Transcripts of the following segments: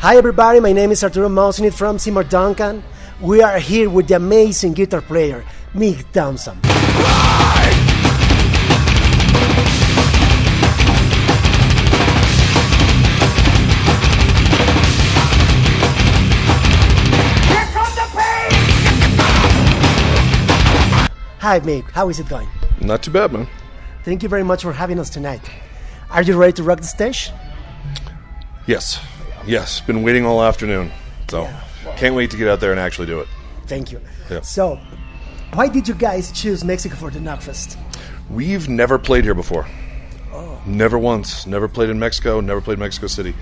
Hi everybody, my name is Arturo Mawcinitt from Seymour Duncan. We are here with the amazing guitar player, Mick Thomson. Hi Mick, how is it going? Not too bad, man. Thank you very much for having us tonight. Are you ready to rock the stage? Yes, been waiting all afternoon, so can't wait to get out there and actually do it. Thank you. Yeah. So, why did you guys choose Mexico for the Knotfest? We've never played here before. Never once. Never played in Mexico, never played Mexico City.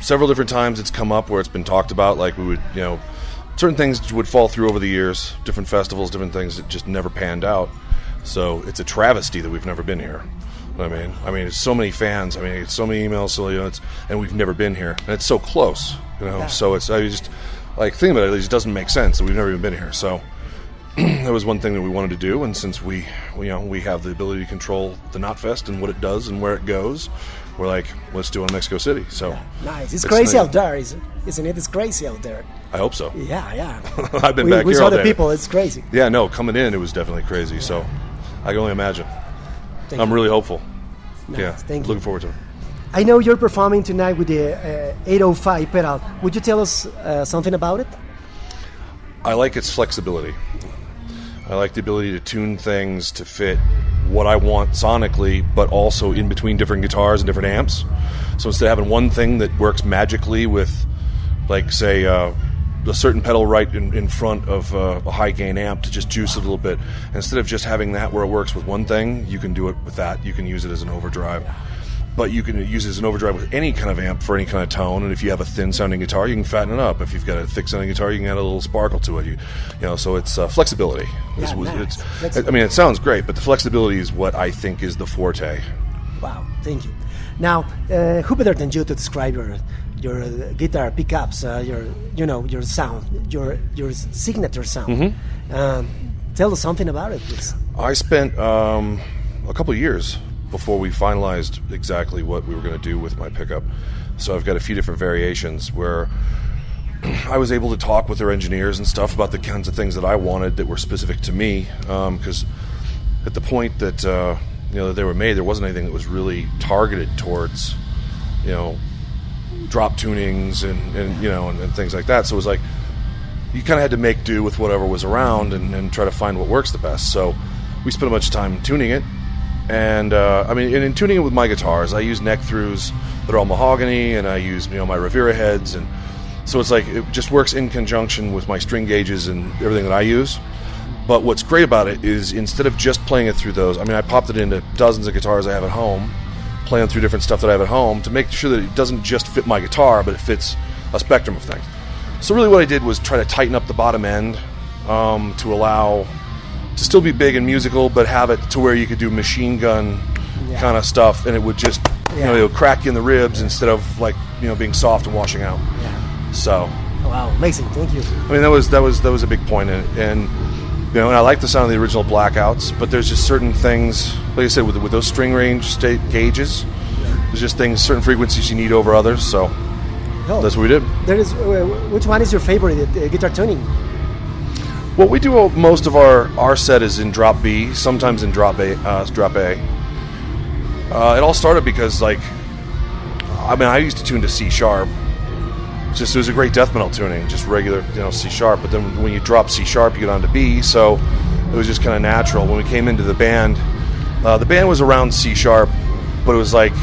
Several different times it's come up where it's been talked about, like we would, certain things would fall through over the years, different festivals, different things that just never panned out. So it's a travesty that we've never been here. I mean, it's so many fans. It's so many emails. So and we've never been here, and it's so close. Yeah. So it's thinking about it. It just doesn't make sense that we've never even been here. So that was one thing that we wanted to do. And since we have the ability to control the Knotfest and what it does and where it goes, we're like, let's do it in Mexico City. So nice. It's crazy out there, isn't it? It's crazy out there. I hope so. Yeah. I've been back we here saw all the day. people. It's crazy. Yeah, no, coming in it was definitely crazy. Yeah. So I can only imagine. I'm really hopeful. Nice. Yeah, Thank you. Looking forward to it. I know you're performing tonight with the 805 pedal. Would you tell us something about it? I like its flexibility. I like the ability to tune things to fit what I want sonically, but also in between different guitars and different amps. So instead of having one thing that works magically with, like, say, a certain pedal right in front of a high gain amp to just juice it a little bit, instead of just having that where it works with one thing, you can do it with that. You can use it as an overdrive. But you can use it as an overdrive with any kind of amp for any kind of tone. And if you have a thin sounding guitar, you can fatten it up. If you've got a thick sounding guitar, you can add a little sparkle to it. So it's flexibility. Nice. It sounds great, but the flexibility is what I think is the forte. Wow, thank you. Now, who better than you to describe your guitar pickups, your sound, your signature sound? Mm-hmm. Tell us something about it, please. I spent a couple of years before we finalized exactly what we were going to do with my pickup. So I've got a few different variations where I was able to talk with their engineers and stuff about the kinds of things that I wanted that were specific to me, because at the point that that they were made, there wasn't anything that was really targeted towards drop tunings and things like that. So it was like you kind of had to make do with whatever was around and try to find what works the best. So we spent a bunch of time tuning it. And in tuning it with my guitars, I use neck throughs that are all mahogany, and I use my Rivera heads, and so it's like it just works in conjunction with my string gauges and everything that I use. But what's great about it is instead of just playing it through those, I popped it into dozens of guitars I have at home, playing through different stuff that I have at home to make sure that it doesn't just fit my guitar, but it fits a spectrum of things. So really what I did was try to tighten up the bottom end to allow to still be big and musical, but have it to where you could do machine gun kind of stuff, and it would just it would crack you in the ribs instead of being soft and washing out. Yeah. So wow, amazing! Thank you. That was a big point in it, and I like the sound of the original Blackouts, but there's just certain things, like I said, with those string range state gauges, there's just certain frequencies you need over others. So that's what we did. There is. Which one is your favorite guitar tuning? Well, we do most of our set is in drop B, sometimes in drop A. It all started because I used to tune to C sharp. It was a great death metal tuning, just regular C sharp. But then when you drop C sharp, you get onto B, so it was just kind of natural. When we came into the band was around C sharp, but it was like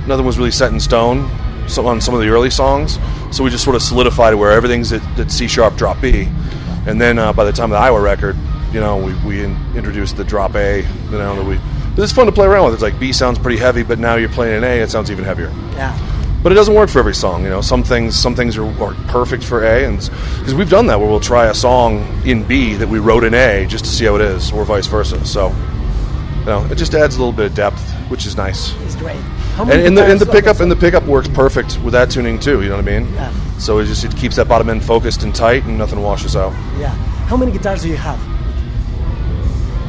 nothing was really set in stone. So on some of the early songs, so we just sort of solidified it where everything's at C sharp, drop B. And then by the time of the Iowa record, we introduced the drop A. But it's fun to play around with. It's like B sounds pretty heavy, but now you're playing an A, it sounds even heavier. Yeah. But it doesn't work for every song. Some things are perfect for A, and because we've done that where we'll try a song in B that we wrote in A just to see how it is, or vice versa. So it just adds a little bit of depth, which is nice. It's great. And the pickup works perfect with that tuning too. You know what I mean? Yeah. So it keeps that bottom end focused and tight, and nothing washes out. Yeah. How many guitars do you have?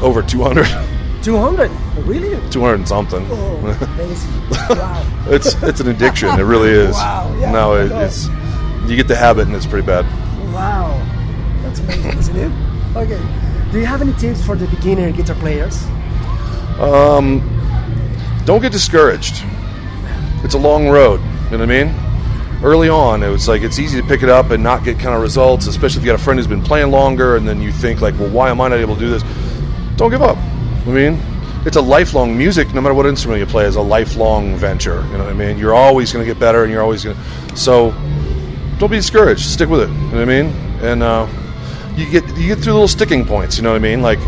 Over 200. 200. Oh, really? 200 and something. Oh, amazing. Wow. It's an addiction. It really is. Wow, yeah. No, it's you get the habit and it's pretty bad. Wow. That's amazing, isn't it? Okay. Do you have any tips for the beginner guitar players? Don't get discouraged. It's a long road. You know what I mean? Early on, it was like it's easy to pick it up and not get kind of results, especially if you got a friend who's been playing longer, and then you think like, well, why am I not able to do this? Don't give up. I mean, it's a lifelong music. No matter what instrument you play, is a lifelong venture. You know what I mean? You're always going to get better, and you're always going to. So, don't be discouraged. Stick with it. You know what I mean? And you get through little sticking points. You know what I mean? Like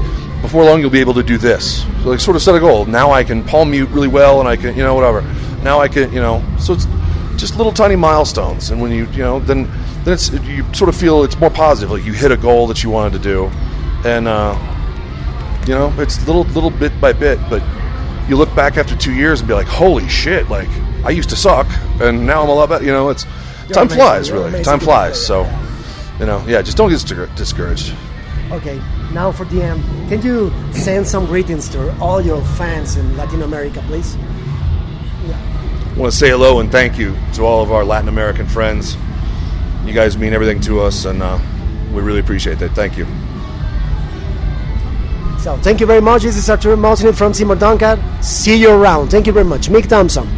before long, you'll be able to do this. So, like, sort of set a goal. Now I can palm mute really well, and I can, whatever. Now I can, So it's just little tiny milestones, and when then it's you sort of feel it's more positive. Like you hit a goal that you wanted to do, and it's little bit by bit. But you look back after 2 years and be like, holy shit! Like I used to suck, and now I'm a lot better. It's time amazing. flies, You're really. amazing Time flies. guitar So, just don't get discouraged. Okay, now for the end, can you send some greetings to all your fans in Latin America, please? I want to say hello and thank you to all of our Latin American friends. You guys mean everything to us, and we really appreciate that. Thank you. So, thank you very much. This is Arturo Mawcinitt from Seymour Duncan. See you around. Thank you very much. Mick Thomson.